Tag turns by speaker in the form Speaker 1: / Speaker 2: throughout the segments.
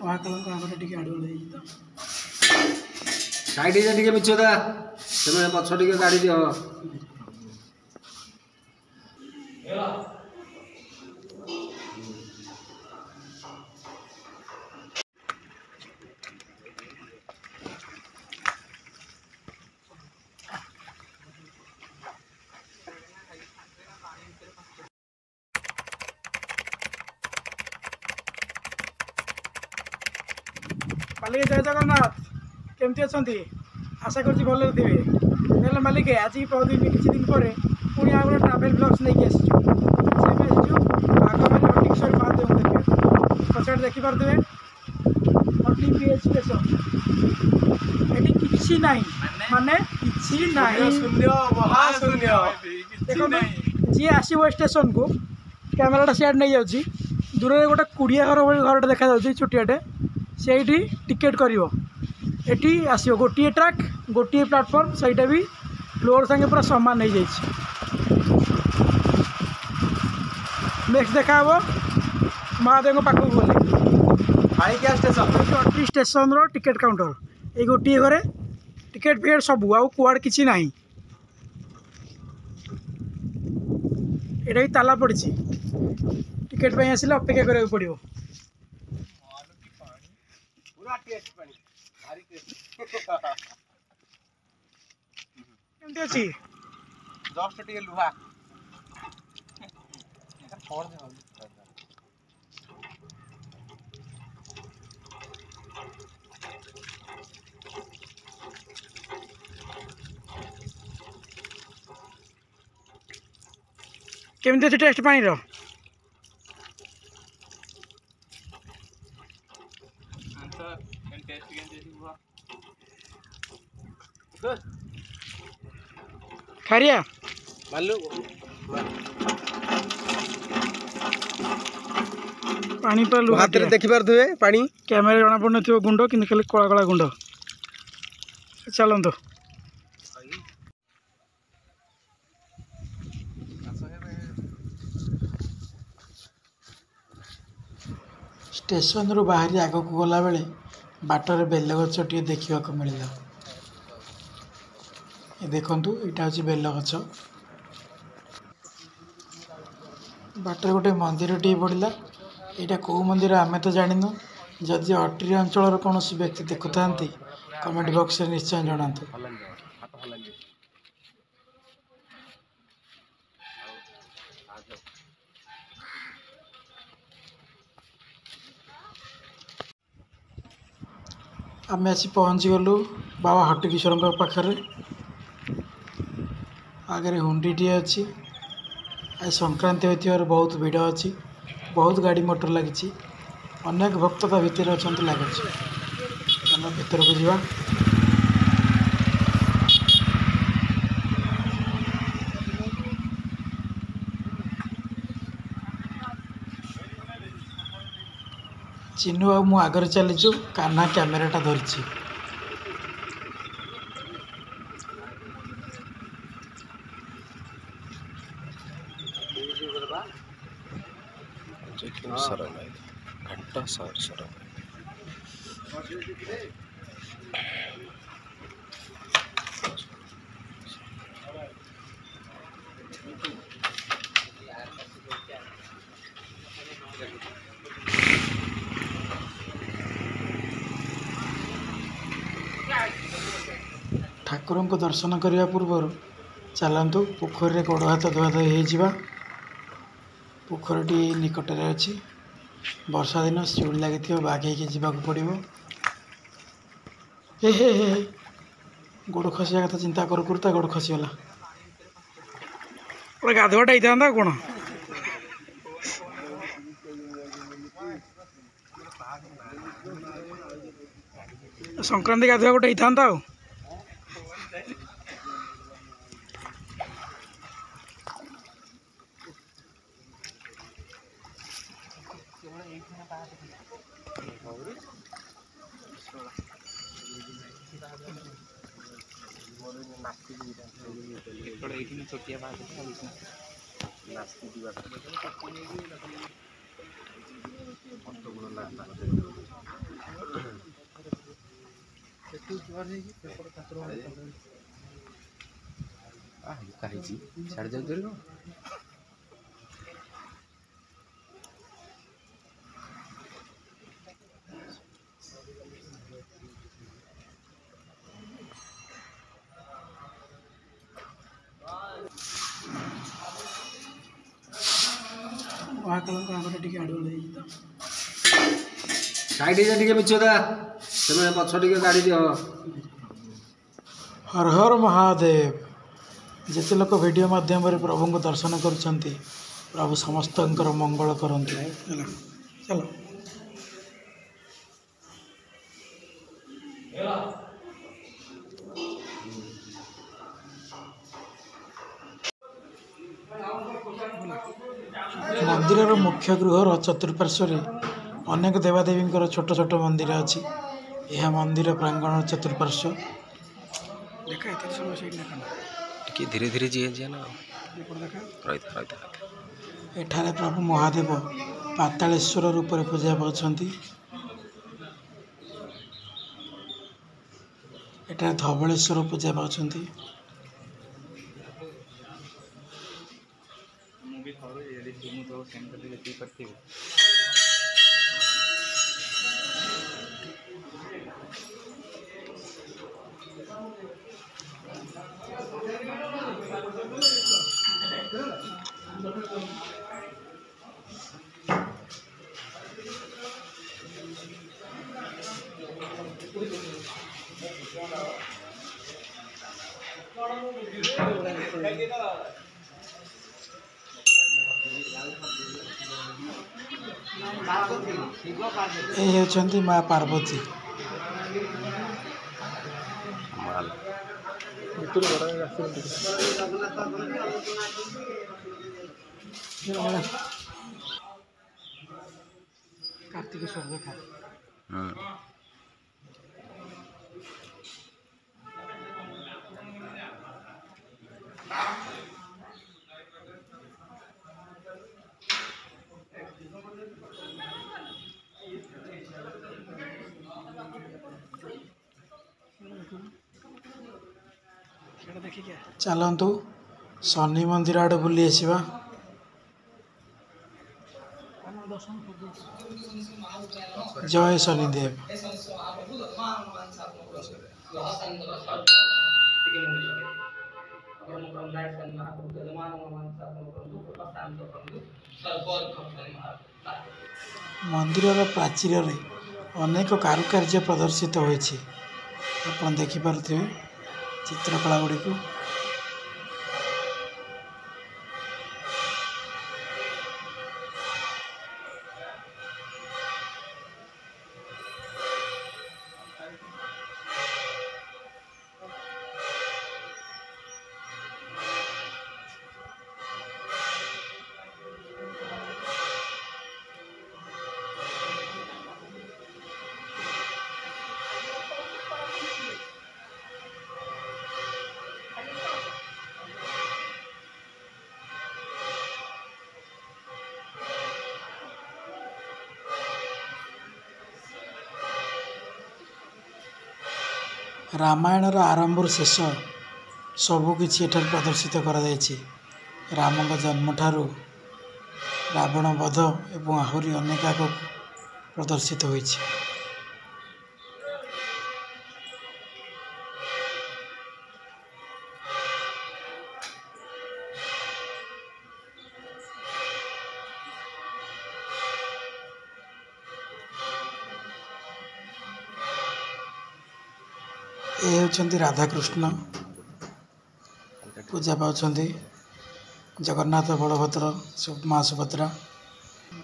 Speaker 1: महाकाल आगे टे आड़ तो
Speaker 2: साइड टे मिछदा तुम पछ टे गाड़ी दियो
Speaker 1: मालिक जय जगन्नाथ केमती अच्छा आशा कर भल थे ना मालिक आज दिन किसी दिन पर पुणी आ गए ट्रावेल ब्लग्स नहीं आसीचु बाघमारी हटिकेश्वर महादेव देखिए पचार देखिपे हटी पीएच स्टेशन ये किसी ना माने किसी ना जी आसो स्टेशन को कैमेराटा सियाड नहीं जाऊँगी दूर में गोटे कुड़िया घर घरटे देखा छोटियाटे से टिकेट कर आसो गोटे ट्रैक गोटे प्लाटफर्म सहीटा भी फ्लोर संगे पूरा सामान हो जाए नेक्स्ट देखा महादेव पाखक गले स्टेशन टिकेट काउंटर ये गोटे घरे टिकेट फिकेट सबू आउ कुआड़ किसी ना यहाँ ताला पड़ी टिकेट पे आसिले अपेक्षा करा पड़ो केमती अच्छी
Speaker 2: जस्ट टे लुहा
Speaker 1: केमती अच्छी टेस्ट पानी रो खारिया पानी पर हाथ में देखी पारे पानी कैमेरा जना पड़न गुंड कि खाली कला कला गुंड चलत स्टेशन रू बाहरी आग को गला बेले बाटर बेल गच टे देखा मिलला देखु यहाँ हूँ बेल गच बाटर गोटे मंदिर टे पड़ा यहाँ कौ मंदिर आम तो जानू जदि अट्री अंचल कौन व्यक्ति देखु था कमेंट बॉक्स में निश्चय जनातु आम आसी पहुँची गलु बाबा हटिकेश्वर पाखे आगे हुंडीटे अच्छी आज संक्रांति होती बहुत भिड़ अच्छी बहुत गाड़ी मोटर लगी अनेक भक्त भितर अच्छा लगे भीतर को जावा चिन्नू आ मु आगे चलीचु कान्हा कैमेराटा धरी
Speaker 2: घंटा सर
Speaker 1: ठाकुर को दर्शन करने पूर्व चलतु पोखरी गोड़ हाथ धुआ धोई हो पोखरी निकट में अच्छी वर्षा दिन शिउली लगी बाघे जावाक पड़ो हे हे हे गोड़ खसिया कथा चिंता करू करू गोड़ खसीगला गाधुआटा होता कौन संक्रांति गाधुआ गोटे होता छोटिया
Speaker 2: ଛାଡ଼ି ଯାଉଛୁ
Speaker 1: ମହାକାଳଙ୍କ ଟିକେ ଆଡ଼ୁଆଳ ହେଇଛି ତ।
Speaker 2: ସାଇଡ୍ ହେଇଯା ଟିକେ ମିଛଦା ତମେ ପଛ ଟିକେ ଗାଡ଼ି ଦିଅ।
Speaker 1: ହର ହର ମହାଦେବ। ଯେତେ ଲୋକ ଭିଡ଼ିଓ ମାଧ୍ୟମରେ ପ୍ରଭୁଙ୍କୁ ଦର୍ଶନ କରୁଛନ୍ତି ପ୍ରଭୁ ସମସ୍ତଙ୍କର ମଙ୍ଗଳ କରନ୍ତୁ। ହେଲା ଚାଲ। ମନ୍ଦିରର ମୁଖ୍ୟ ଗୃହର ଚତୁଃପାର୍ଶ୍ୱରେ ଅନେକ ଦେବାଦେବୀଙ୍କର ଛୋଟ ଛୋଟ ମନ୍ଦିର ଅଛି। ଏହା ମନ୍ଦିର ପ୍ରାଙ୍ଗଣର ଚତୁଃପାର୍ଶ୍ୱ। ଦେଖା ଏତେ ସମୟ ସେଇଠି ଦେଖା
Speaker 2: ଟିକେ ଧୀରେ ଧୀରେ ଯିଏ ନା
Speaker 1: ଦେଖା।
Speaker 2: ରହିଥା।
Speaker 1: ଏଠାରେ ପ୍ରଭୁ ମହାଦେବ ପାତାଳେଶ୍ୱର ରୂପରେ ପୂଜା ପାଉଛନ୍ତି। ଏଠାରେ ଧବଳେଶ୍ୱର ପୂଜା ପାଉଛନ୍ତି। ଏ ହେଉଛନ୍ତି ମା ପାର୍ବତୀ। କାର୍ତ୍ତିକେଶ୍ୱର ଦେଖା। ଚାଲନ୍ତୁ ଶନି ମନ୍ଦିର ଆଡ଼େ ବୁଲି ଆସିବା। ଜୟ ଶନିଦେବ। ମନ୍ଦିରର ପ୍ରାଚୀରରେ ଅନେକ କାରୁକାର୍ଯ୍ୟ ପ୍ରଦର୍ଶିତ ହୋଇଛି। ଆପଣ ଦେଖିପାରୁଥିବେ ଚିତ୍ରକଳା ଗୁଡ଼ିକୁ। ରାମାୟଣର ଆରମ୍ଭରୁ ଶେଷ ସବୁକିଛି ଏଠାରେ ପ୍ରଦର୍ଶିତ କରାଯାଇଛି। ରାମଙ୍କ ଜନ୍ମଠାରୁ ରାବଣ ବଧ ଏବଂ ଆହୁରି ଅନେକ ଆଗକୁ ପ୍ରଦର୍ଶିତ ହୋଇଛି। ଏ ହେଉଛନ୍ତି ରାଧାକୃଷ୍ଣ ପୂଜା ପାଉଛନ୍ତି। ଜଗନ୍ନାଥ, ବଳଭଦ୍ର, ମା ସୁଭଦ୍ରା,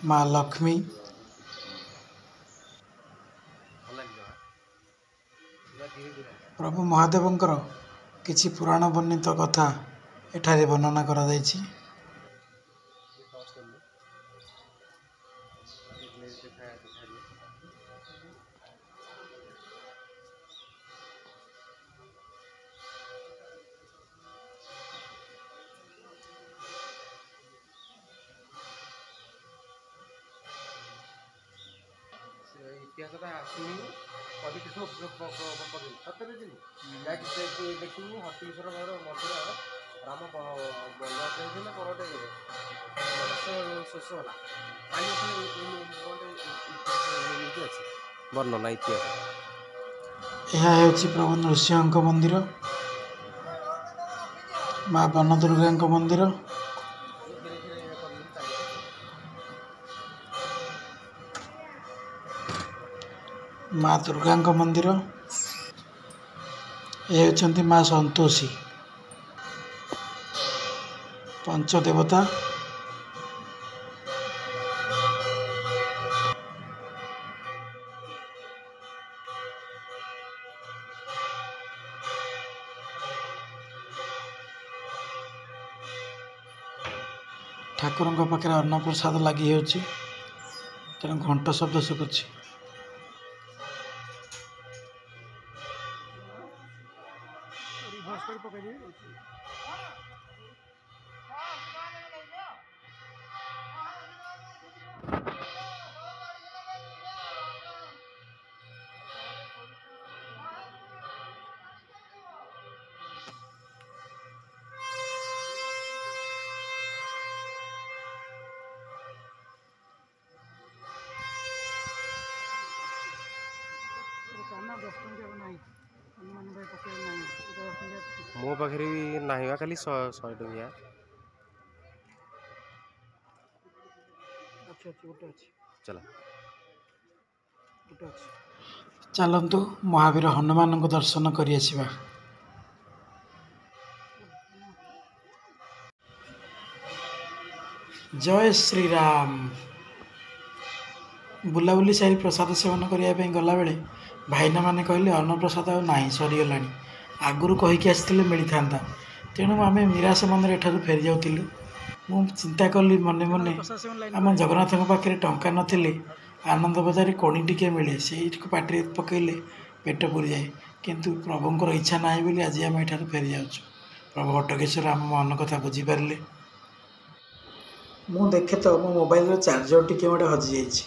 Speaker 1: ମା ଲକ୍ଷ୍ମୀ। ପ୍ରଭୁ ମହାଦେବଙ୍କର କିଛି ପୁରାଣ ବର୍ଣ୍ଣିତ କଥା ଏଠାରେ ବର୍ଣ୍ଣନା କରାଯାଇଛି।
Speaker 2: ଇତିହାସଟା ଶୁଣିବୁ କହିକି ସତରେ ଯିବୁ ଯାଇକି ଦେଖିବୁ ହଟିଶ୍ୱର ମନ୍ଦିର ରାମ ବନବାସ ଯାଇଥିଲେ କ'ଣ ଗୋଟେ ଶେଷ ହେଲା ଏମିତି ଅଛି ବର୍ଣ୍ଣନା ଇତିହାସ।
Speaker 1: ଏହା ହେଉଛି ପ୍ରଭୁ ନୃସିଂହଙ୍କ ମନ୍ଦିର, ମା ବନଦୁର୍ଗାଙ୍କ ମନ୍ଦିର। ମା ଦୁର୍ଗାଙ୍କ ମନ୍ଦିର। ଏ ହେଉଛନ୍ତି ମା ସନ୍ତୋଷୀ, ପଞ୍ଚଦେବତା। ଠାକୁରଙ୍କ ପାଖରେ ଅନ୍ନପ୍ରସାଦ ଲାଗି ହେଉଛି, ତେଣୁ ଘଣ୍ଟ ଶବ୍ଦ ଶୁଭୁଛି।
Speaker 2: ମୋ ପାଖରେ ବି ନାହିଁ ବା ଖାଲି 100 ଟଙ୍କିଆ। ଚାଲନ୍ତୁ ମହାବୀର ହନୁମାନଙ୍କୁ ଦର୍ଶନ କରି ଆସିବା।
Speaker 1: ଜୟ ଶ୍ରୀରାମ। ବୁଲାବୁଲି ସାରି ପ୍ରସାଦ ସେବନ କରିବା ପାଇଁ ଗଲାବେଳେ ଭାଇନାମାନେ କହିଲେ ଅନ୍ନପ୍ରସାଦ ଆଉ ନାହିଁ, ସରିଗଲାଣି। ଆଗରୁ କହିକି ଆସିଥିଲେ ମିଳିଥାନ୍ତା। ତେଣୁ ଆମେ ନିରାଶ ମନରେ ଏଠାରୁ ଫେରି ଯାଉଥିଲୁ। ମୁଁ ଚିନ୍ତା କଲି ମନେ ମନେ, ଆମ ଜଗନ୍ନାଥଙ୍କ ପାଖରେ ଟଙ୍କା ନଥିଲେ ଆନନ୍ଦ ବଜାରରେ କୋଣି ଟିକେ ମିଳେ, ସେଇଠିକୁ ପାଟିରେ ପକାଇଲେ ପେଟ ପୁରିଯାଏ। କିନ୍ତୁ ପ୍ରଭୁଙ୍କର ଇଚ୍ଛା ନାହିଁ ବୋଲି ଆଜି ଆମେ ଏଠାରୁ ଫେରି ଯାଉଛୁ। ପ୍ରଭୁ ହଟକେଶ୍ୱର ଆମ ମନ କଥା ବୁଝିପାରିଲେ। ମୁଁ ଦେଖେ ତ ମୋ ମୋବାଇଲର ଚାର୍ଜର ଟିକେ ଗୋଟେ ହଜିଯାଇଛି।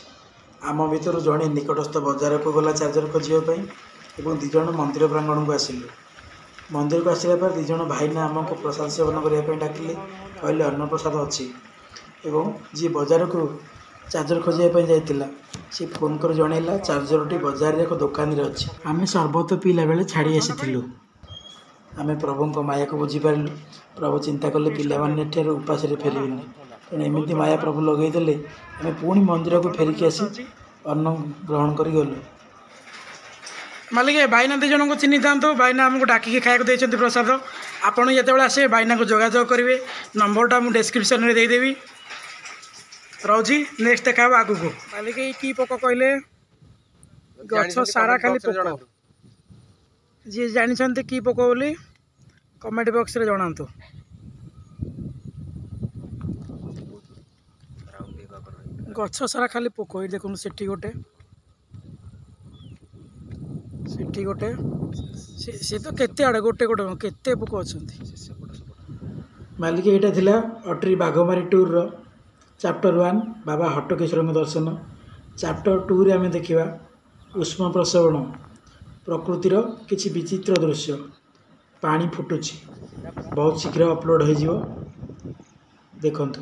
Speaker 1: ଆମ ଭିତରୁ ଜଣେ ନିକଟସ୍ଥ ବଜାରକୁ ଗଲା ଚାର୍ଜର ଖୋଜିବା ପାଇଁ ଏବଂ 2 ଜଣ ମନ୍ଦିର ପ୍ରାଙ୍ଗଣକୁ ଆସିଲୁ। ମନ୍ଦିରକୁ ଆସିଲା ପରେ 2 ଜଣ ଭାଇନା ଆମକୁ ପ୍ରସାଦ ସେବନ କରିବା ପାଇଁ ଡାକିଲେ। କହିଲେ ଅନ୍ନପ୍ରସାଦ ଅଛି। ଏବଂ ଯିଏ ବଜାରକୁ ଚାର୍ଜର ଖୋଜିବା ପାଇଁ ଯାଇଥିଲା ସେ ଫୋନ୍ କରି ଜଣାଇଲା ଚାର୍ଜରଟି ବଜାରରେ ଏକ ଦୋକାନରେ ଅଛି। ଆମେ ସର୍ବତ ପିଇଲା ବେଳେ ଛାଡ଼ି ଆସିଥିଲୁ। ଆମେ ପ୍ରଭୁଙ୍କ ମାୟାକୁ ବୁଝିପାରିଲୁ। ପ୍ରଭୁ ଚିନ୍ତା କଲେ ପିଲାମାନେ ଏଠାରୁ ଉପାସରେ ଫେରିବେନି, ତେଣୁ ଏମିତି ମାୟା ପ୍ରଭୁ ଲଗେଇଦେଲେ। ଆମେ ପୁଣି ମନ୍ଦିରକୁ ଫେରିକି ଆସି ଅନ୍ନ ଗ୍ରହଣ କରି ଗଲୁ। ମାଲିକ ଭାଇନା 2 ଜଣଙ୍କୁ ଚିହ୍ନିଥାନ୍ତୁ। ଭାଇନା ଆମକୁ ଡାକିକି ଖାଇବାକୁ ଦେଇଛନ୍ତି ପ୍ରସାଦ। ଆପଣ ଯେତେବେଳେ ଆସିବେ ଭାଇନାଙ୍କୁ ଯୋଗାଯୋଗ କରିବେ। ନମ୍ବରଟା ମୁଁ ଡେସ୍କ୍ରିପସନରେ ଦେଇଦେବି। ରହୁଛି, ନେକ୍ସଟ ଦେଖା ହେବ ଆଗକୁ। ମାଲିକ ଏଇ କି ପୋକ କହିଲେ? ଗଛ ସାରା ଖାଲି ପୋକ। ଯିଏ ଜାଣିଛନ୍ତି କି ପୋକ ବୋଲି କମେଣ୍ଟ ବକ୍ସରେ ଜଣାନ୍ତୁ। ଗଛ ସାରା ଖାଲି ପୋକ। ଏଇ ଦେଖନ୍ତୁ ସେଠି ଗୋଟେ, ସେଠି ଗୋଟେ, ସେ ତ କେତେ ଆଡ଼େ ଗୋଟେ କେତେ ପୋକ ଅଛନ୍ତି। ମାଲିକ ଏଇଟା ଥିଲା ଅଟ୍ରି ବାଘମାରୀ ଟୁର୍ର ଚାପ୍ଟର 1 ବାବା ହଟକେଶ୍ୱରଙ୍କ ଦର୍ଶନ। ଚାପ୍ଟର 2ରେ ଆମେ ଦେଖିବା ଉଷ୍ମ ପ୍ରସବଣ, ପ୍ରକୃତିର କିଛି ବିଚିତ୍ର ଦୃଶ୍ୟ। ପାଣି ଫୁଟୁଛି, ବହୁତ ଶୀଘ୍ର ଅପଲୋଡ଼ ହୋଇଯିବ, ଦେଖନ୍ତୁ।